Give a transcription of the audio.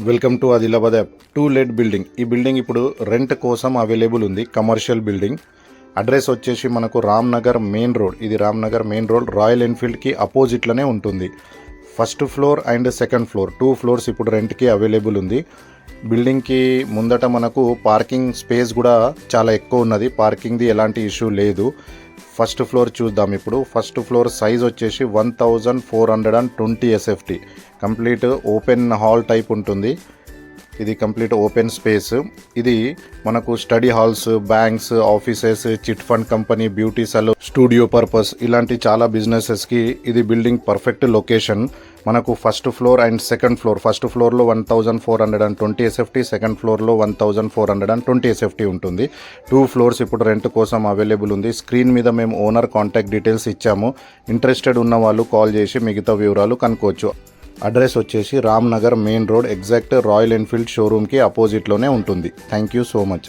Welcome to Adilabad app. 2 let building. ఈ building ఇప్పుడు rent కోసం అవైలబుల్ ఉంది. Commercial building. అడ్రస్ వచ్చేసి మనకు రామ్నగర్ మెయిన్ రోడ్. ఇది రామ్నగర్ మెయిన్ రోడ్ రాయల్ ఎన్ఫీల్డ్కి అపోజిట్లోనే ఉంటుంది. First floor and second floor 2 floors ఇప్పుడు రెంట్కి అవైలబుల్ ఉంది. బిల్డింగ్కి ముందట మనకు పార్కింగ్ స్పేస్ కూడా చాలా ఎక్కువ ఉన్నది. పార్కింగ్ది ఎలాంటి ఇష్యూ లేదు. ఫస్ట్ ఫ్లోర్ చూద్దాం ఇప్పుడు. ఫస్ట్ ఫ్లోర్ సైజ్ వచ్చేసి 1420 SFT. Complete open hall type ఉంటుంది. ఇది కంప్లీట్ ఓపెన్ స్పేస్. ఇది మనకు study halls, banks, offices, chit fund company, beauty saloon, studio purpose ఇలాంటి చాలా బిజినెసెస్కి ఇది బిల్డింగ్ పర్ఫెక్ట్ లొకేషన్. మనకు first floor and second floor. First ఫ్లోర్లో 1420 SFT, సెకండ్ ఫ్లోర్లో 1420 SFT ఉంటుంది. 2 ఫ్లోర్స్ ఇప్పుడు రెంట్ కోసం అవైలబుల్ ఉంది. స్క్రీన్ మీద మేము ఓనర్ కాంటాక్ట్ డీటెయిల్స్ ఇచ్చాము. ఇంట్రెస్టెడ్ ఉన్న వాళ్ళు కాల్ చేసి మిగతా వివరాలు కనుక్కోవచ్చు. అడ్రస్ వచ్చేసి Ramnagar main road, exact Royal Enfield షోరూమ్కి అపోజిట్లోనే ఉంటుంది. Thank you so much.